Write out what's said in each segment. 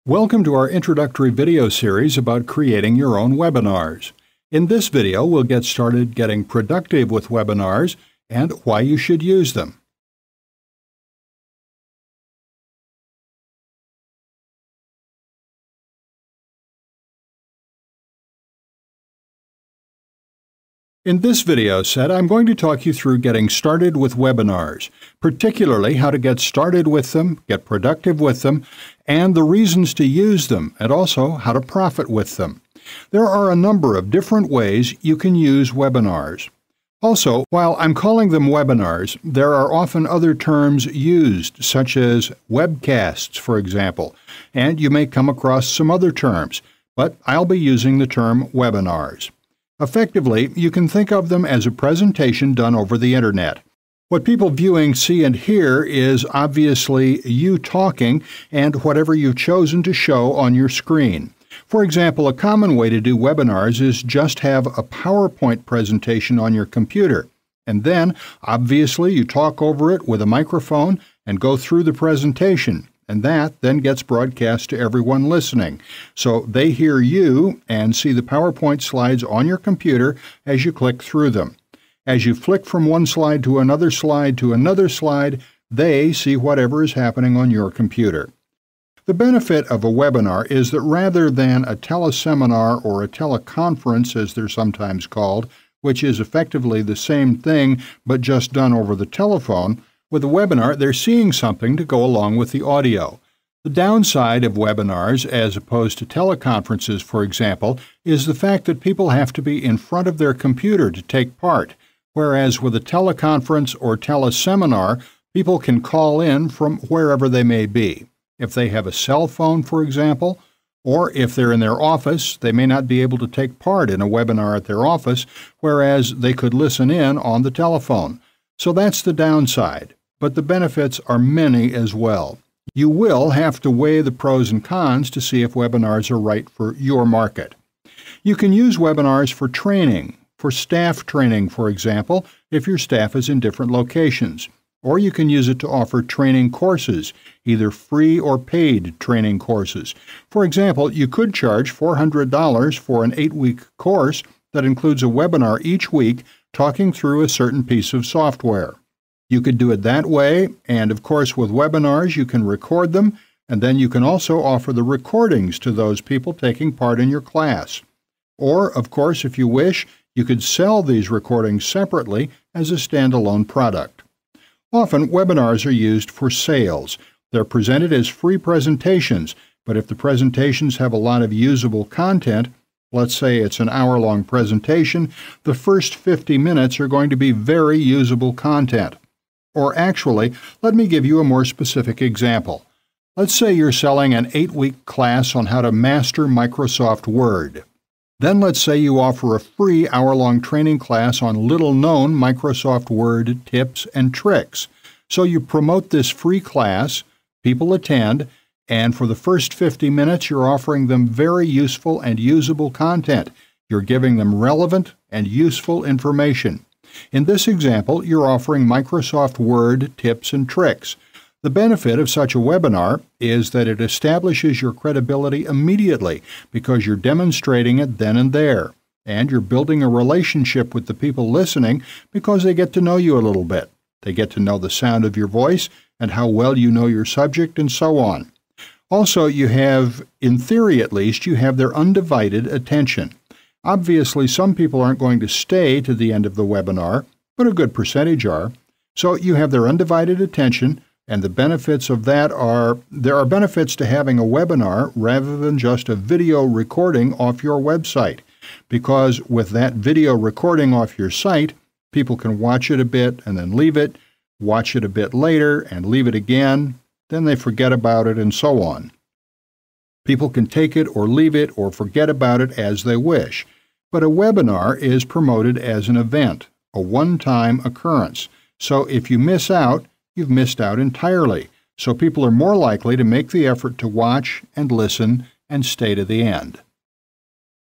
Welcome to our introductory video series about creating your own webinars. In this video, we'll get started getting productive with webinars and why you should use them. In this video set, I'm going to talk you through getting started with webinars, particularly how to get started with them, get productive with them, and the reasons to use them, and also how to profit with them. There are a number of different ways you can use webinars. Also, while I'm calling them webinars, there are often other terms used, such as webcasts, for example, and you may come across some other terms, but I'll be using the term webinars. Effectively, you can think of them as a presentation done over the Internet. What people viewing see and hear is obviously you talking and whatever you've chosen to show on your screen. For example, a common way to do webinars is just have a PowerPoint presentation on your computer, and then, obviously, you talk over it with a microphone and go through the presentation. And that then gets broadcast to everyone listening. So they hear you and see the PowerPoint slides on your computer as you click through them. As you flick from one slide to another slide to another slide, they see whatever is happening on your computer. The benefit of a webinar is that rather than a teleseminar or a teleconference, as they're sometimes called, which is effectively the same thing but just done over the telephone, with a webinar, they're seeing something to go along with the audio. The downside of webinars, as opposed to teleconferences, for example, is the fact that people have to be in front of their computer to take part, whereas with a teleconference or teleseminar, people can call in from wherever they may be. If they have a cell phone, for example, or if they're in their office, they may not be able to take part in a webinar at their office, whereas they could listen in on the telephone. So that's the downside. But the benefits are many as well. You will have to weigh the pros and cons to see if webinars are right for your market. You can use webinars for training, for staff training, for example, if your staff is in different locations. Or you can use it to offer training courses, either free or paid training courses. For example, you could charge $400 for an 8-week course that includes a webinar each week talking through a certain piece of software. You could do it that way, and of course with webinars you can record them, and then you can also offer the recordings to those people taking part in your class. Or, of course, if you wish, you could sell these recordings separately as a standalone product. Often, webinars are used for sales. They're presented as free presentations, but if the presentations have a lot of usable content, let's say it's an hour-long presentation, the first 50 minutes are going to be very usable content. Or actually, let me give you a more specific example. Let's say you're selling an 8-week class on how to master Microsoft Word. Then let's say you offer a free hour-long training class on little-known Microsoft Word tips and tricks. So you promote this free class, people attend, and for the first 50 minutes you're offering them very useful and usable content. You're giving them relevant and useful information. In this example, you're offering Microsoft Word tips and tricks. The benefit of such a webinar is that it establishes your credibility immediately because you're demonstrating it then and there, and you're building a relationship with the people listening because they get to know you a little bit. They get to know the sound of your voice and how well you know your subject and so on. Also, you have, in theory at least, you have their undivided attention. Obviously, some people aren't going to stay to the end of the webinar, but a good percentage are. So you have their undivided attention, and the benefits of that are, there are benefits to having a webinar rather than just a video recording off your website, because with that video recording off your site, people can watch it a bit and then leave it, watch it a bit later and leave it again, then they forget about it and so on. People can take it or leave it or forget about it as they wish. But a webinar is promoted as an event, a one-time occurrence. So if you miss out, you've missed out entirely. So people are more likely to make the effort to watch and listen and stay to the end.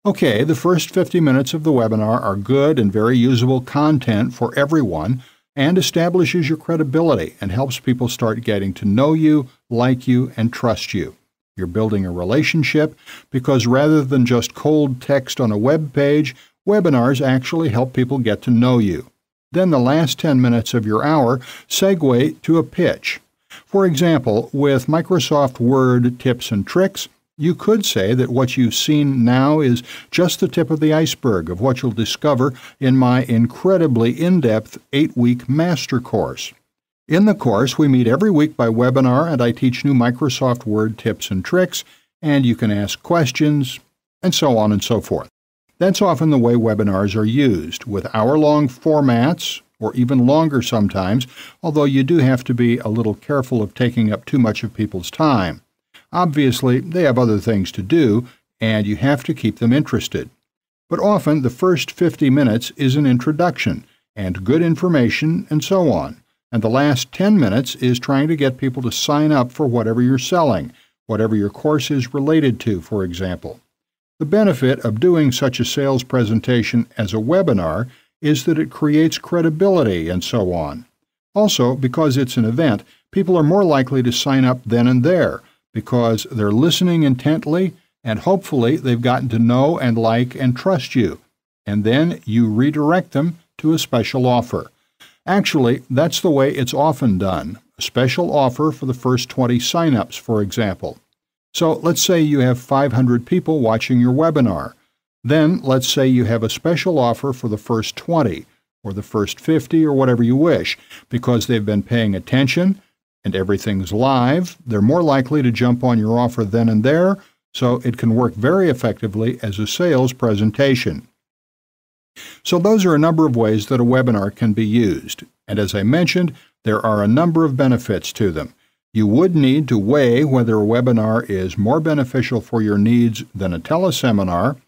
Okay, the first 50 minutes of the webinar are good and very usable content for everyone and establishes your credibility and helps people start getting to know you, like you, and trust you. You're building a relationship because rather than just cold text on a web page, webinars actually help people get to know you. Then the last 10 minutes of your hour segue to a pitch. For example, with Microsoft Word tips and tricks, you could say that what you've seen now is just the tip of the iceberg of what you'll discover in my incredibly in-depth 8-week master course. In the course, we meet every week by webinar, and I teach new Microsoft Word tips and tricks, and you can ask questions, and so on and so forth. That's often the way webinars are used, with hour-long formats, or even longer sometimes, although you do have to be a little careful of taking up too much of people's time. Obviously, they have other things to do, and you have to keep them interested. But often, the first 50 minutes is an introduction, and good information, and so on. And the last 10 minutes is trying to get people to sign up for whatever you're selling, whatever your course is related to, for example. The benefit of doing such a sales presentation as a webinar is that it creates credibility and so on. Also, because it's an event, people are more likely to sign up then and there because they're listening intently and hopefully they've gotten to know and like and trust you. And then you redirect them to a special offer. Actually, that's the way it's often done. A special offer for the first 20 sign-ups, for example. So let's say you have 500 people watching your webinar. Then let's say you have a special offer for the first 20 or the first 50 or whatever you wish. Because they've been paying attention and everything's live, they're more likely to jump on your offer then and there, so it can work very effectively as a sales presentation. So those are a number of ways that a webinar can be used. And as I mentioned, there are a number of benefits to them. You would need to weigh whether a webinar is more beneficial for your needs than a teleseminar.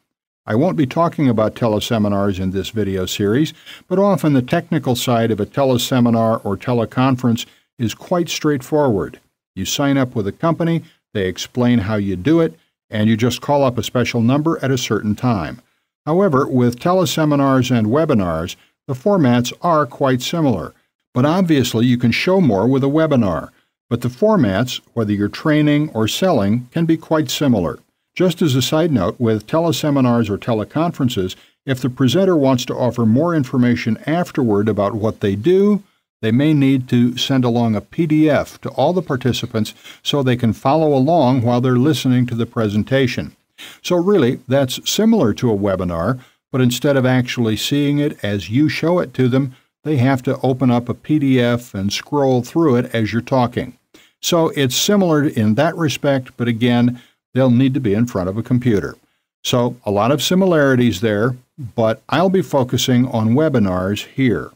I won't be talking about teleseminars in this video series, but often the technical side of a teleseminar or teleconference is quite straightforward. You sign up with a company, they explain how you do it, and you just call up a special number at a certain time. However, with teleseminars and webinars, the formats are quite similar. But obviously you can show more with a webinar. But the formats, whether you're training or selling, can be quite similar. Just as a side note, with teleseminars or teleconferences, if the presenter wants to offer more information afterward about what they do, they may need to send along a PDF to all the participants so they can follow along while they're listening to the presentation. So really, that's similar to a webinar, but instead of actually seeing it as you show it to them, they have to open up a PDF and scroll through it as you're talking. So it's similar in that respect, but again, they'll need to be in front of a computer. So a lot of similarities there, but I'll be focusing on webinars here.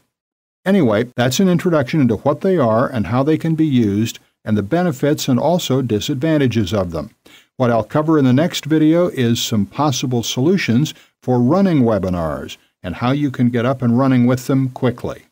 Anyway, that's an introduction into what they are and how they can be used, and the benefits and also disadvantages of them. What I'll cover in the next video is some possible solutions for running webinars and how you can get up and running with them quickly.